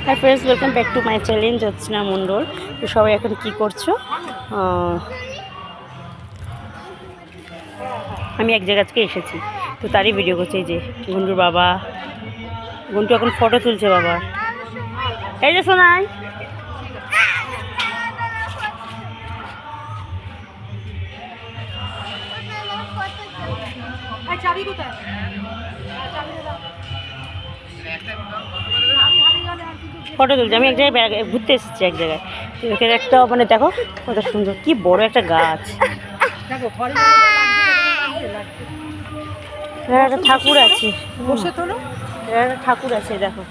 High friends, welcome back to my challenge Archana Mondal. তো সবাই এখন কি করছো? আমি এক জায়গা থেকে এসেছি, তো তারই ভিডিও করছি। এই যে গুন্ডুর বাবা, গুন্টু এখন ফটো তুলছে বাবা। এই যে শোনাই, ফটো তুলছে। আমি এক জায়গায় ঘুরতে এসেছি, এক জায়গায়। তো এখানে একটা মানে দেখো কত সুন্দর, কি বড় একটা গাছ। একটা ঠাকুর আছে, বসে তোলো। একটা ঠাকুর আছে, দেখো।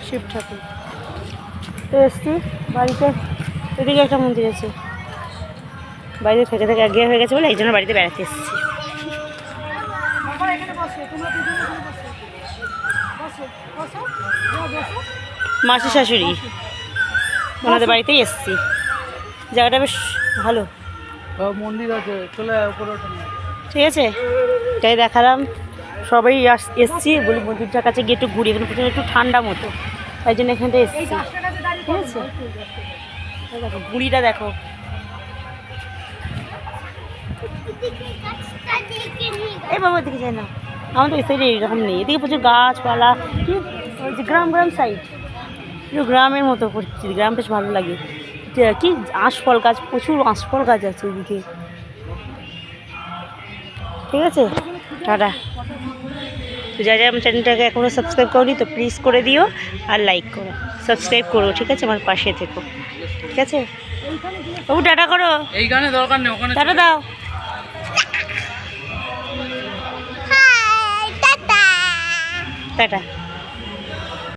শিব ঠাকুর। তো এসছি বাড়িতে, এদিকে একটা মন্দির আছে। বাড়িতে থেকে থেকে একঘেয়ে হয়ে গেছে বলে এই জন্য বাড়িতে বেড়াতে এসেছি। মাসি শাশুড়ি ওনাদের বাড়িতেই এসেছি। জায়গাটা বেশ ভালো, মন্দির আছে, চলে ঠিক আছে। তাই দেখালাম, সবাই এসছি বলি মন্দিরটার কাছে গিয়ে একটু ঘুরি। এখানে প্রচুর একটু ঠান্ডা মতো, তাই জন্য এখানটা এসছি, ঠিক আছে। দেখো বুড়িটা দেখো, এই বাবা দিকে যায় না। আমাদের এই সাইডে এইরকম নেই, এদিকে প্রচুর গাছপালা। কি ওই যে গ্রাম সাইড, একটু গ্রামের মতো করছি। গ্রাম বেশ ভালো লাগে। কি আঁশফল গাছ, প্রচুর আঁশফল গাছ আছে এদিকে, ঠিক আছে। টাটা। তো যারা আমার চ্যানেলটাকে এখনও সাবস্ক্রাইব করনি তো প্লিজ করে দিও, আর লাইক করো, সাবস্ক্রাইব করো, ঠিক আছে। আমার পাশে থেকো, ঠিক আছে। ও টাটা করো। এইখানে দরকার নেই, ওখানে টাটা দাও। টাটা।